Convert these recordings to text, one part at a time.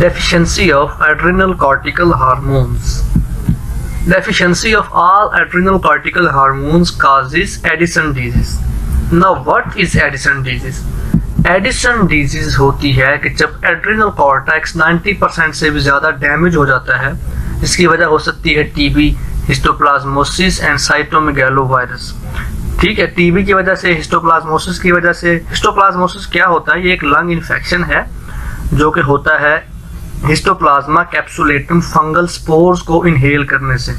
Deficiency of adrenal cortical hormones. Deficiency of all adrenal cortical hormones causes Addison disease. Now what is Addison disease? Addison disease होती है कि जब adrenal cortex 90% से भी ज़्यादा damage हो जाता है। इसकी वजह हो सकती है टीबी, हिस्टोप्लाज्मोसिस एंड साइटोमेगालोवायरस। ठीक है, टीबी की वजह से, हिस्टोप्लाज्मोसिस की वजह से। हिस्टोप्लाज्मोसिस क्या होता है? ये एक लंग इन्फेक्शन है जो कि होता है हिस्टोप्लाज्मा कैप्सुलेटम फंगल स्पोर्स को इनहेल करने से।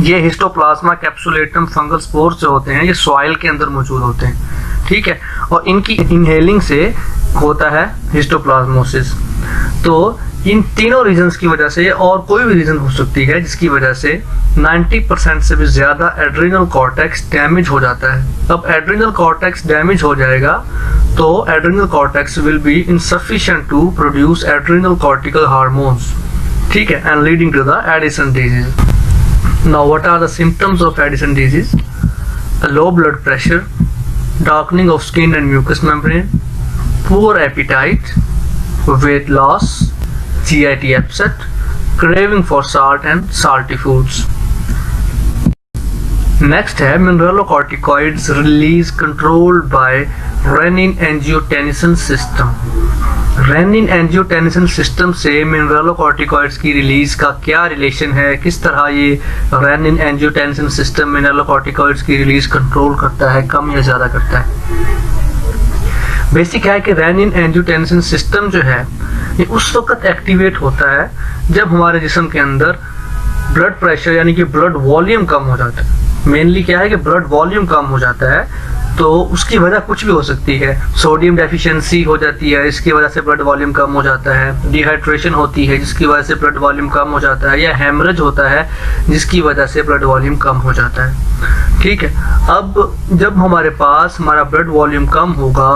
ये हिस्टोप्लाज्मा कैप्सुलेटम फंगल स्पोर्स जो होते हैं ये सॉइल के अंदर मौजूद होते हैं। ठीक है, और इनकी इनहेलिंग से होता है हिस्टोप्लाज्मोसिस। तो इन तीनों रीजंस की वजह से, और कोई भी रीजन हो सकती है जिसकी वजह से 90% से भी ज्यादा एड्रिनल कॉर्टेक्स डैमेज हो जाता है। अब एड्रिनल कॉर्टेक्स डैमेज हो जाएगा तो adrenal cortex will be insufficient to produce adrenal cortical hormones. ठीक है, and leading to the Addison disease. Now what are the symptoms of Addison disease? Low blood pressure, darkening of skin and mucous membrane, poor appetite, weight loss, GIT upset, craving for salt and salty foods. Next है mineralocorticoids release controlled by renin-angiotensin system. Rennin-angiotensin system से mineralocorticoids की release का क्या relation है? किस तरह ये rennin-angiotensin system mineralocorticoids की रिलीज कंट्रोल करता है, कम या ज़्यादा करता है? बेसिक है कि रेनिन-एंजियोटेंसिन सिस्टम जो है ये उस वक्त एक्टिवेट होता है जब हमारे जिस्म के अंदर ब्लड प्रेशर यानी कि ब्लड वॉल्यूम कम हो जाता है। मेनली क्या है कि ब्लड वॉल्यूम कम हो जाता है, तो उसकी वजह कुछ भी हो सकती है। सोडियम डेफिशिएंसी हो जाती है, इसकी वजह से ब्लड वॉल्यूम कम हो जाता है। डिहाइड्रेशन होती है जिसकी वजह से ब्लड वॉल्यूम कम हो जाता है, या हेमरेज होता है जिसकी वजह से ब्लड वॉल्यूम कम हो जाता है। ठीक है, अब जब हमारे पास हमारा ब्लड वॉल्यूम कम होगा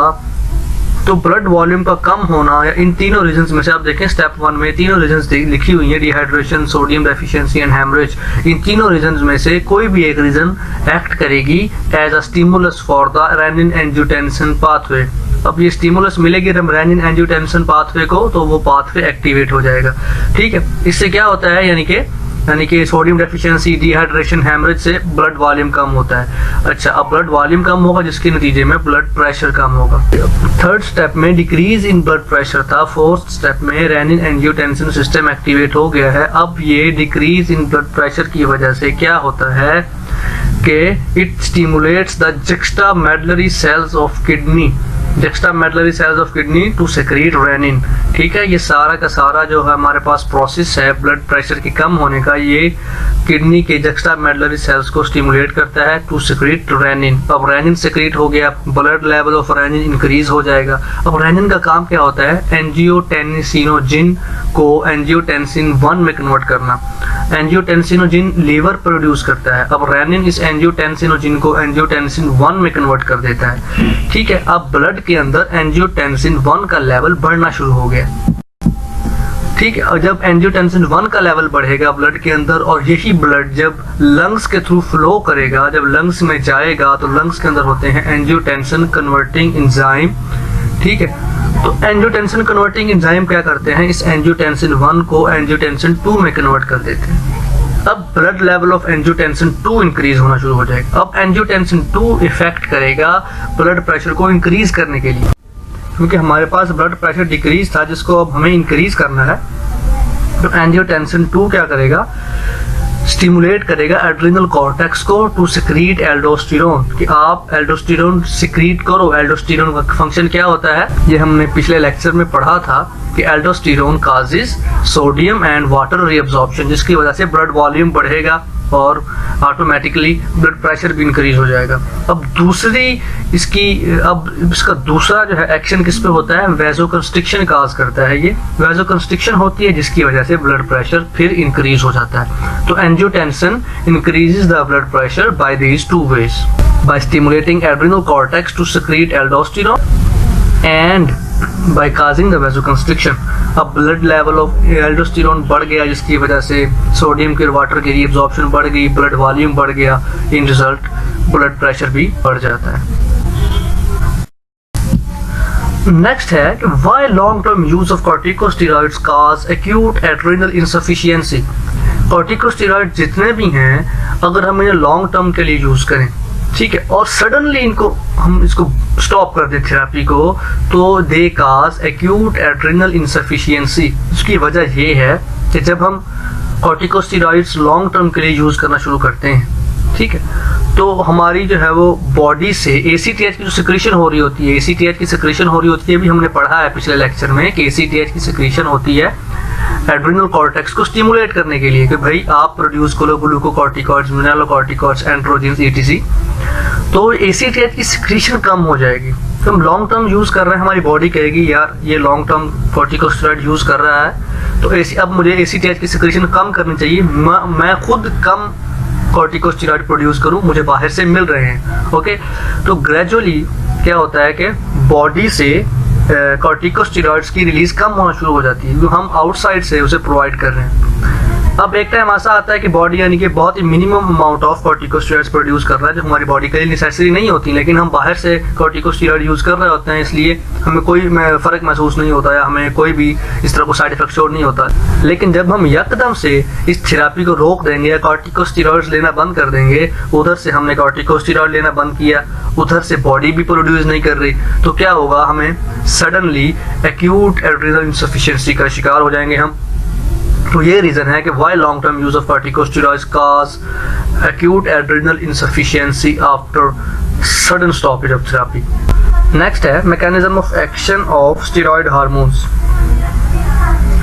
तो ब्लड वॉल्यूम का कम होना, या इन तीनों रीजंस में से आप देखें स्टेप 1 में तीनों रीजंस लिखी हुई हैं, dehydration, sodium deficiency and haemorrhage. इन तीनों रीजंस में से कोई भी एक रीजन एक्ट करेगी as a stimulus for the renin angiotensin pathway. अब ये स्टिमुलस मिलेगी रेनिन-एंजियोटेंसिन पाथवे को, तो वो पाथवे एक्टिवेट हो जाएगा। ठीक है, इससे क्या होता है, यानी कि सोडियम डेफिशिएंसी, डिहाइड्रेशन, हेमरेज से ब्लड वॉल्यूम कम होता है। अच्छा, अब ब्लड वॉल्यूम कम होगा जिसके नतीजे में ब्लड प्रेशर कम होगा। थर्ड स्टेप में डिक्रीज इन ब्लड प्रेशर था, फोर्थ स्टेप में रेनिन-एंजियोटेंसिन सिस्टम एक्टिवेट हो गया है। अब ये डिक्रीज इन ब्लड प्रेशर की वजह से क्या होता है कि it stimulates the juxtamedullary cells of kidney, juxtamedullary cells of kidney to secrete renin. ठीक है, ये सारा का सारा जो है हमारे पास प्रोसेस है ब्लड प्रेशर के कम होने का, ये किडनी के जुक्स्टामेडुलरी सेल्स को स्टिमुलेट करता है टू सेक्रीट रेनिन। अब रेनिन सेक्रीट हो गया, blood level of renin increase हो जाएगा। अब रेनिन का काम क्या होता है? एंजियोटेंसिनोजिन को एंजियोटेंसिन 1 में कन्वर्ट करना। एंजियोटेंसिनोजिन लीवर प्रोड्यूस करता है, अब रेनिन इस एंजियोटेंसिनोजिन को एंजियोटेंसिन 1 में कन्वर्ट कर देता है। ठीक है, अब ब्लड के अंदर एंजियोटेंसिन 1 का लेवल बढ़ना शुरू हो गया। ठीक है, और जब एंजियोटेंसिन 1 का लेवल बढ़ेगा ब्लड के अंदर, और यही ब्लड जब लंग्स के थ्रू फ्लो करेगा, जब लंग्स में जाएगा, तो लंग्स के अंदर होते हैं एंजियोटेंसिन कन्वर्टिंग एंजाइम। ठीक है, तो एंजियोटेंसिन कन्वर्टिंग एंजाइम क्या करते हैं? इस एंजियोटेंसिन 1 को एंजियोटेंसिन 2 में कन्वर्ट कर देते हैं। अब blood level of angiotensin 2 increase होना शुरू हो जाएगा। अब एंजियोटेंसिन 2 इफेक्ट करेगा ब्लड प्रेशर को इंक्रीज करने के लिए, क्योंकि हमारे पास ब्लड प्रेशर डिक्रीज था जिसको अब हमें इंक्रीज करना है। तो एंजियोटेंसिन 2 क्या करेगा? स्टिमुलेट करेगा एड्रिनल कॉर्टेक्स को टू सिक्रीट एल्डोस्टेरोन, कि आप एल्डोस्टेरोन सिक्रीट करो। एल्डोस्टेरोन का फंक्शन क्या होता है? ये हमने पिछले लेक्चर में पढ़ा था कि aldosterone causes sodium and water reabsorption, जिसकी वजह से ब्लड वॉल्यूम बढ़ेगा और ऑटोमेटिकली ब्लड प्रेशर भी इंक्रीज हो जाएगा। अब इसका दूसरा जो है एक्शन किस पे होता है? वैसोकंस्ट्रिक्शन काज करता है। ये वैसोकंस्ट्रिक्शन होती है जिसकी वजह से ब्लड प्रेशर फिर इंक्रीज हो जाता है। तो angiotensin increases the blood pressure by these 2 ways, by stimulating adrenal cortex to secrete aldosterone and by causing the vasoconstriction। अब ब्लड लेवल ऑफ एल्डोस्टेरोन बढ़ गया जिसकी वजह से सोडियम के वाटर की रीअब्जॉर्प्शन बढ़ गई, ब्लड वॉल्यूम बढ़ गया, इन रिजल्ट ब्लड प्रेशर भी बढ़ जाता है। नेक्स्ट है कि why long term use of corticosteroids cause acute adrenal insufficiency. Corticosteroid जितने भी हैं अगर हम इन्हें लॉन्ग टर्म के लिए यूज करें, ठीक है, और सडनली हम इसको स्टॉप कर दें थेरेपी को, तो they cause acute adrenal insufficiency. इसकी वजह ये है कि जब हम कॉर्टिकोस्टेरॉइड्स लॉन्ग टर्म के लिए यूज करना शुरू करते हैं, ठीक है, तो हमारी जो है वो बॉडी से ACTH की जो सिक्रीशन हो रही होती है, ACTH की सिक्रीशन हो रही होती है, भी हमने पढ़ा है पिछले लेक्चर में कि ACTH की सिक्रीशन होती है एड्रेनल कॉर्टेक्स को स्टिमुलेट करने के लिए कि भाई आप प्रोड्यूस करो ग्लूकोकॉर्टिकॉइड्स, मिनरलोकॉर्टिकॉइड्स, एंड्रोजेंस, ETC। तो ACTH की सिक्रीशन कम हो जाएगी। तो हम लॉन्ग टर्म यूज कर रहे हैं, हमारी बॉडी कहेगी यार ये लॉन्ग टर्म कॉर्टिकोस्टेरॉइड यूज कर रहा है तो अब मुझे ACTH की सिक्रीशन कम करनी चाहिए, मैं खुद कम कॉर्टिकोस्टेरॉइड प्रोड्यूस करूं, मुझे बाहर से मिल रहे हैं। ओके, तो ग्रेजुअली क्या होता है कि बॉडी से कॉर्टिकोस्टेरॉइड्स की रिलीज कम होना शुरू हो जाती है, क्योंकि हम आउटसाइड से उसे प्रोवाइड कर रहे हैं। अब एक टाइम ऐसा आता है कि बॉडी यानी कि बहुत ही minimum amount of corticosteroids produce कर रहा है जो हमारी बॉडी के लिए नेसेसरी नहीं होती, लेकिन हम बाहर से कॉर्टिकोस्टेरॉइड यूज कर रहे होते हैं, इसलिए हमें कोई फर्क महसूस नहीं होता है, हमें कोई भी इस तरह को साइड इफेक्ट शो नहीं होता। लेकिन जब हम यकदम से इस थेरेपी को रोक देंगे या कॉर्टिकोस्टेरॉइड्स लेना बंद कर देंगे, उधर से हमने कॉर्टिकोस्टेरॉइड लेना बंद किया, उधर से बॉडी भी प्रोड्यूस नहीं कर रही, तो क्या होगा, हमें सडनली एक्यूट एड्रेनल इनसफिशिएंसी का शिकार हो जाएंगे हम। तो ये रीजन है कि why long term use of corticosteroids cause acute adrenal insufficiency after sudden stoppage of therapy. Next है mechanism of action of steroid hormones.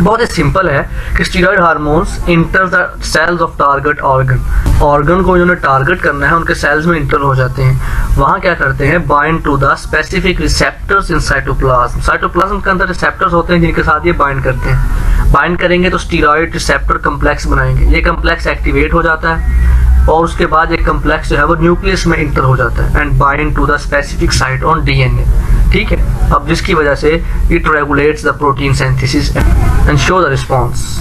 बहुत ही सिंपल है कि steroid hormones enter the cells of target organ को जिन्होंने target करना है उनके सेल्स में इंटर हो जाते हैं। वहाँ क्या करते हैं, bind to the specific receptors in cytoplasm. Cytoplasm के अंदर रिसेप्टर्स होते हैं जिनके साथ ये बाइंड करते हैं। बाइंड करेंगे तो स्टेरॉइड रिसेप्टर कम्प्लेक्स बनाएंगे, ये कम्प्लेक्स एक्टिवेट हो जाता है और उसके बाद एक कम्प्लेक्स जो है वो न्यूक्लियस में इंटर हो जाता है and bind to the specific site on DNA, ठीक है। अब जिसकी वजह से it regulates the protein synthesis and show the response.